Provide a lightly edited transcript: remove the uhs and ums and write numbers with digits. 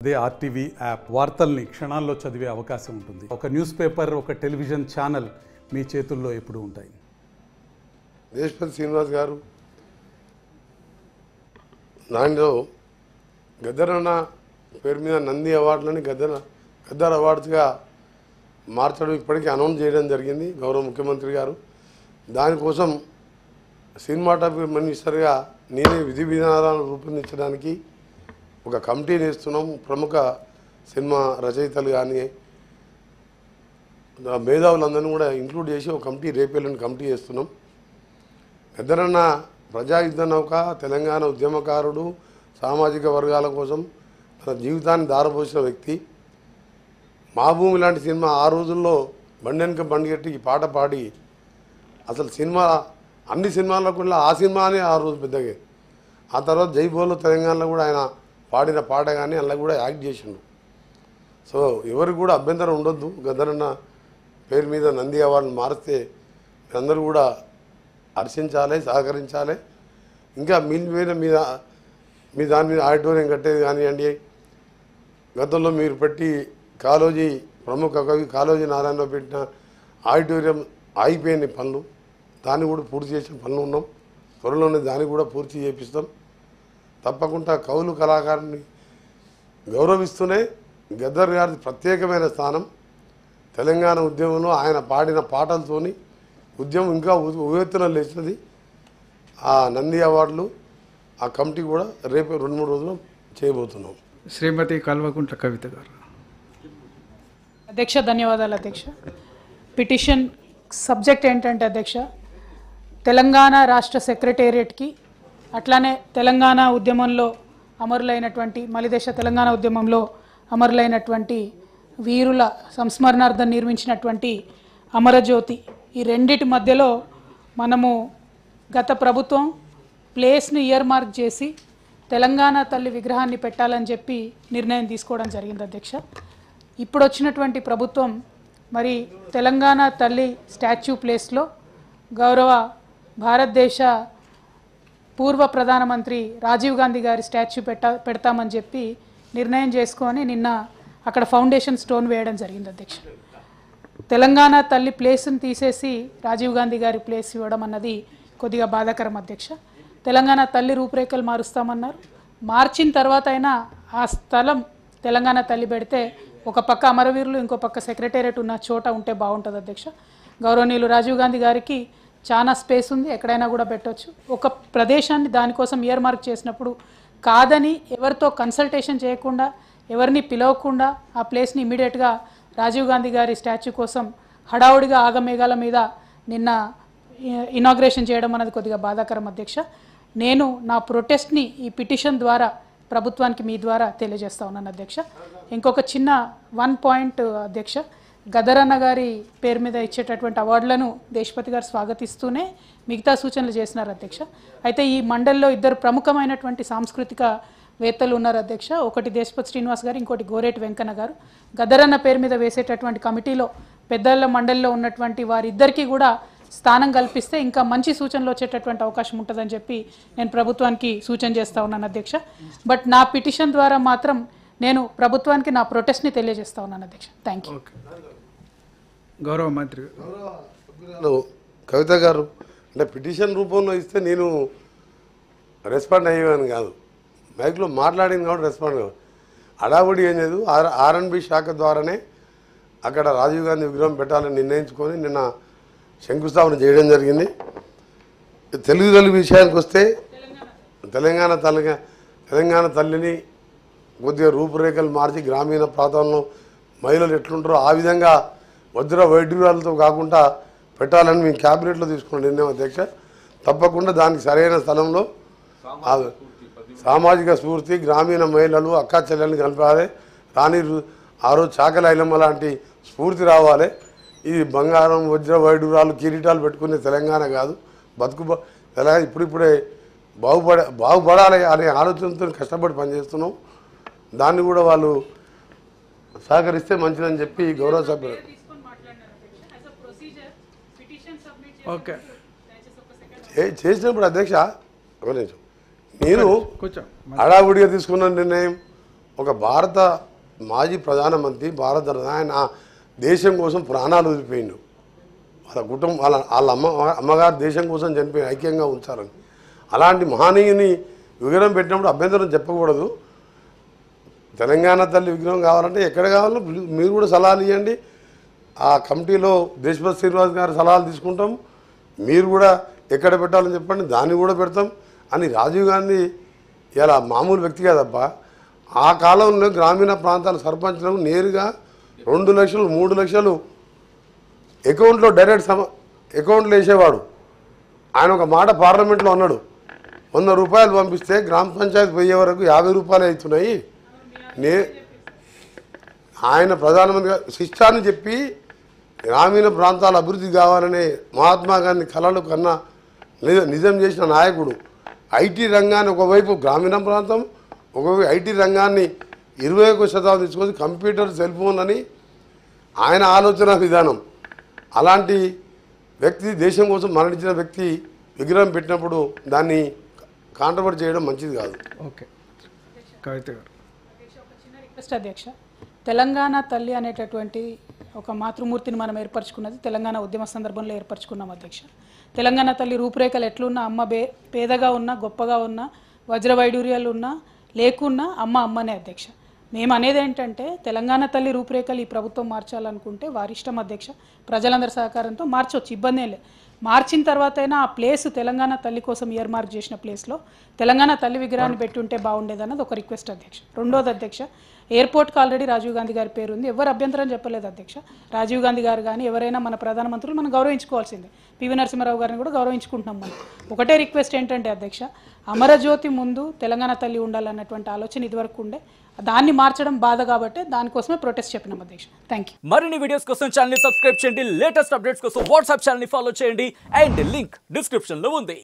అదే RTV app వార్తల్ని క్షణాల్లో చదివే అవకాశం ఉంటుంది. ఒక న్యూస్ పేపర్, ఒక టెలివిజన్ ఛానల్ మీ చేతుల్లో ఎప్పుడూ ఉంటాయి. దేశపతి శ్రీనివాస్ గారు దానిలో గద్దరన్న పేరు మీద నంది అవార్డులని గద్దర్ అవార్డ్స్గా మార్చడం ఇప్పటికీ అనౌన్స్ చేయడం జరిగింది గౌరవ ముఖ్యమంత్రి గారు. దానికోసం సినిమాటోగ్రఫీ మినిస్టర్గా నేనే విధి విధానాలను రూపొందించడానికి ఒక కమిటీని వేస్తున్నాం. ప్రముఖ సినిమా రచయితలు కానీ మేధావులందరినీ కూడా ఇంక్లూడ్ చేసి ఒక కమిటీ రేపేళ్ళని కమిటీ వేస్తున్నాం. గద్దరన్న ప్రజాయుద్ధ నౌక, తెలంగాణ ఉద్యమకారుడు, సామాజిక వర్గాల కోసం తన జీవితాన్ని దారపోసిన వ్యక్తి. మా భూమి లాంటి సినిమా ఆ రోజుల్లో బండెనక బండిగట్టి ఈ పాట పాడి అసలు సినిమా అన్ని సినిమాలకు ఆ సినిమానే ఆ రోజు పెద్దగా. ఆ తర్వాత జైబోలో తెలంగాణలో కూడా ఆయన పాడిన పాట కానీ అందులో కూడా యాక్ట్ చేసిండు. సో ఎవరికి కూడా అభ్యంతరం ఉండొద్దు. గద్దరన్న పేరు మీద నంది అవార్డుని మారిస్తే అందరూ కూడా హర్షించాలి, సహకరించాలి. ఇంకా మీ దాని మీద ఆడిటోరియం కట్టేది కానివ్వండి, గతంలో మీరు పెట్టి కాళోజీ ప్రముఖ కవి కాళోజీ నారాయణరావు పెట్టిన ఆడిటోరియం ఆగిపోయిన పనులు, దాన్ని కూడా పూర్తి చేసిన పనులు ఉన్నాం. త్వరలోనే దాన్ని కూడా పూర్తి చేపిస్తాం. తప్పకుండా కవులు కళాకారుని గౌరవిస్తూనే గద్దర్ గారి ప్రత్యేకమైన స్థానం. తెలంగాణ ఉద్యమంలో ఆయన పాడిన పాటలతోని ఉద్యమం ఇంకా ఉవ్వెత్తున లేచినది. ఆ నంది అవార్డులు ఆ కమిటీ కూడా రేపు 2-3 రోజులు చేయబోతున్నాం. శ్రీమతి కల్వకుంట్ల కవిత గారు. అధ్యక్ష ధన్యవాదాలు అధ్యక్ష. పిటిషన్ సబ్జెక్ట్ ఏంటంటే అధ్యక్ష, తెలంగాణ రాష్ట్ర సెక్రటేరియట్కి అట్లానే తెలంగాణ ఉద్యమంలో అమరులైనటువంటి మలిదేశ తెలంగాణ ఉద్యమంలో అమరులైనటువంటి వీరుల సంస్మరణార్థం నిర్మించినటువంటి అమరజ్యోతి, ఈ రెండిటి మధ్యలో మనము గత ప్రభుత్వం ప్లేస్ని ఇయర్ మార్క్ చేసి తెలంగాణ తల్లి విగ్రహాన్ని పెట్టాలని చెప్పి నిర్ణయం తీసుకోవడం జరిగింది అధ్యక్ష. ఇప్పుడు వచ్చినటువంటి ప్రభుత్వం మరి తెలంగాణ తల్లి స్టాచ్యూ ప్లేస్లో గౌరవ భారతదేశ పూర్వ ప్రధానమంత్రి రాజీవ్ గాంధీ గారి స్టాచ్యూ పెడతామని చెప్పి నిర్ణయం చేసుకొని నిన్న అక్కడ ఫౌండేషన్ స్టోన్ వేయడం జరిగింది అధ్యక్ష. తెలంగాణ తల్లి ప్లేస్ని తీసేసి రాజీవ్ గాంధీ గారి ప్లేస్ ఇవ్వడం అన్నది కొద్దిగా బాధాకరం అధ్యక్ష. తెలంగాణ తల్లి రూపురేఖలు మారుస్తామన్నారు. మార్చిన తర్వాత అయినా ఆ స్థలం తెలంగాణ తల్లి పెడితే ఒక పక్క అమరవీరులు, ఇంకో పక్క సెక్రటేరియట్ ఉన్న చోట ఉంటే బాగుంటుంది అధ్యక్ష. గౌరవనీయులు రాజీవ్ గాంధీ గారికి చాలా స్పేస్ ఉంది, ఎక్కడైనా కూడా పెట్టవచ్చు. ఒక ప్రదేశాన్ని దానికోసం ఇయర్ మార్క్ చేసినప్పుడు కాదని ఎవరితో కన్సల్టేషన్ చేయకుండా, ఎవరిని పిలవకుండా ఆ ప్లేస్ని ఇమీడియట్గా రాజీవ్ గాంధీ గారి స్టాచ్యూ కోసం హడావుడిగా ఆగమేఘాల మీద నిన్న ఇనాగ్రేషన్ చేయడం అనేది కొద్దిగా బాధాకరం అధ్యక్ష. నేను నా ప్రొటెస్ట్ని ఈ పిటిషన్ ద్వారా ప్రభుత్వానికి మీ ద్వారా తెలియజేస్తా ఉన్నాను అధ్యక్ష. ఇంకొక చిన్న 1 పాయింట్ అధ్యక్ష, గద్దరన్న గారి పేరు మీద ఇచ్చేటటువంటి అవార్డులను దేశపతి గారు స్వాగతిస్తూనే మిగతా సూచనలు చేసినారు అధ్యక్ష. అయితే ఈ మండలిలో 2 ప్రముఖమైనటువంటి సాంస్కృతిక వేత్తలు ఉన్నారు అధ్యక్ష. ఒకటి దేశపతి శ్రీనివాస్ గారు, ఇంకోటి గోరేటి వెంకన్న గారు. గద్దరన్న పేరు మీద వేసేటటువంటి కమిటీలో పెద్దల మండలిలో ఉన్నటువంటి వారిద్దరికీ కూడా స్థానం కల్పిస్తే ఇంకా మంచి సూచనలు వచ్చేటటువంటి అవకాశం ఉంటుందని చెప్పి నేను ప్రభుత్వానికి సూచన చేస్తూ ఉన్నాను అధ్యక్ష. బట్ నా పిటిషన్ ద్వారా మాత్రం నేను ప్రభుత్వానికి నా ప్రొటెస్ట్ని తెలియజేస్తా ఉన్నాను అధ్యక్ష. Thank you. గౌరవ మంత్రి కవిత గారు, అంటే పిటిషన్ రూపంలో ఇస్తే నేను రెస్పాండ్ అయ్యేవాను కాదు, మైక్లో మాట్లాడింది కాబట్టి రెస్పాండ్ కాదు. హడావుడి ఏం లేదు. R&B శాఖ ద్వారానే అక్కడ రాజీవ్ గాంధీ విగ్రహం పెట్టాలని నిర్ణయించుకొని నిన్న శంకుస్థాపన చేయడం జరిగింది. తెలుగు విషయానికి వస్తే తెలంగాణ తల్లిని కొద్దిగా రూపురేఖలు మార్చి గ్రామీణ ప్రాంతంలో మహిళలు ఎట్లుంటారో ఆ విధంగా వజ్ర వైడ్యూరాలతో కాకుండా పెట్టాలని మేము క్యాబినెట్లో తీసుకున్న నిర్ణయం అధ్యక్ష. తప్పకుండా దానికి సరైన స్థలంలో సామాజిక స్ఫూర్తి, గ్రామీణ మహిళలు, అక్కా చెల్లెల్ని కలపాలి. రాణి ఆ రోజు చాకలి ఐలమ్మ లాంటి స్ఫూర్తి రావాలి. ఇది బంగారం, వజ్ర వైడూరాలు, కిరీటాలు పెట్టుకునే తెలంగాణ కాదు. తెలంగాణ ఇప్పుడిప్పుడే బాగుపడాలి అనే ఆలోచనతో కష్టపడి పనిచేస్తున్నాం. దాన్ని కూడా వాళ్ళు సహకరిస్తే మంచిదని చెప్పి గౌరవ సభ్యులు చేసినప్పుడు అధ్యక్ష నేను హడావుడిగా తీసుకున్న నిర్ణయం ఒక భారత మాజీ ప్రధానమంత్రి భారత ఆయన దేశం కోసం ప్రాణాలు వదిలిపోయిండు. వాళ్ళ కుటుంబం వాళ్ళ అమ్మగారు దేశం కోసం చనిపోయి ఐక్యంగా ఉంచాలని. అలాంటి మహనీయుని విగ్రహం పెట్టినప్పుడు అభ్యంతరం చెప్పకూడదు. తెలంగాణ తల్లి విగ్రహం కావాలంటే ఎక్కడ కావాలో మీరు కూడా సలహాలు ఇవ్వండి. ఆ కమిటీలో దేశపతి శ్రీనివాస్ గారు సలహాలు తీసుకుంటాం. మీరు కూడా ఎక్కడ పెట్టాలని చెప్పండి, దాన్ని కూడా పెడతాం అని. రాజీవ్ గాంధీ ఇలా మామూలు వ్యక్తి కాదబ్బా. ఆ కాలంలో గ్రామీణ ప్రాంతాల సర్పంచ్లకు నేరుగా 2 లక్షలు 3 లక్షలు అకౌంట్లో డైరెక్ట్ అకౌంట్లో వేసేవాడు. ఆయన ఒక మాట పార్లమెంట్లో అన్నాడు, 100 రూపాయలు పంపిస్తే గ్రామ పంచాయతీ పోయే వరకు 50 రూపాయలు అవుతున్నాయి. ఆయన ప్రధానమంత్రి శిష్టాన్ని చెప్పి గ్రామీణ ప్రాంతాల అభివృద్ధి కావాలనే మహాత్మా గాంధీ కళలు కన్నా నిజం చేసిన నాయకుడు. ఐటీ రంగాన్ని ఒకవైపు గ్రామీణ ప్రాంతం, ఒకవైపు ఐటీ రంగాన్ని 21వ శతాబ్దం తీసుకొని కంప్యూటర్ సెల్ ఫోన్ అని ఆయన ఆలోచన విధానం. అలాంటి వ్యక్తి, దేశం కోసం మరణించిన వ్యక్తి విగ్రహం పెట్టినప్పుడు దాన్ని కాంట్రవర్ట్ చేయడం మంచిది కాదు. ఓకే కవిత గారు. రిక్వెస్ట్ అధ్యక్ష, తెలంగాణ తల్లి అనేటటువంటి ఒక మాతృమూర్తిని మనం ఏర్పరచుకున్నది తెలంగాణ ఉద్యమ సందర్భంలో ఏర్పరచుకున్నాం అధ్యక్ష. తెలంగాణ తల్లి రూపురేఖలు ఎట్లున్నా అమ్మ పేదగా ఉన్నా, గొప్పగా ఉన్నా, వజ్ర వైడూర్యాలు ఉన్నా లేకున్నా అమ్మనే అధ్యక్ష. మేము అనేది ఏంటంటే తెలంగాణ తల్లి రూపురేఖలు ఈ ప్రభుత్వం మార్చాలనుకుంటే వారి ఇష్టం అధ్యక్ష. ప్రజలందరి సహకారంతో మార్చవచ్చు, ఇబ్బంది ఏం లేదు. మార్చిన తర్వాత అయినా ఆ ప్లేస్ తెలంగాణ తల్లి కోసం ఇయర్ మార్క్ చేసిన ప్లేస్లో తెలంగాణ తల్లి విగ్రహాన్ని పెట్టి ఉంటే బాగుండేదన్నది ఒక రిక్వెస్ట్ అధ్యక్ష. రెండోది అధ్యక్ష, ఎయిర్పోర్ట్కి ఆల్రెడీ రాజీవ్ గాంధీ గారి పేరు ఉంది, ఎవరు అభ్యంతరం చెప్పలేదు అధ్యక్ష. రాజీవ్ గాంధీ గారు కానీ ఎవరైనా మన ప్రధానమంత్రులు మనం గౌరవించుకోవాల్సిందే. పివి నరసింహారావు గారిని కూడా గౌరవించుకుంటున్నాం మనం. ఒకటే రిక్వెస్ట్ ఏంటంటే అధ్యక్ష, అమరజ్యోతి ముందు తెలంగాణ తల్లి ఉండాలన్నటువంటి ఆలోచన ఇదివరకు ఉండే, దాన్ని మార్చడం బాధ కాబట్టి దానికోసమే ప్రొటెస్ట్ చెప్పినాం అధ్యక్ష. Thank you. మరిన్ని వీడియోస్ కోసం ఛానల్ ని సబ్స్క్రైబ్ చేయండి, లేటెస్ట్ అప్డేట్స్ కోసం వాట్సాప్ ఛానల్ ని ఫాలో చేయండి అండ్ లింక్ డిస్క్రిప్షన్ లో ఉంది.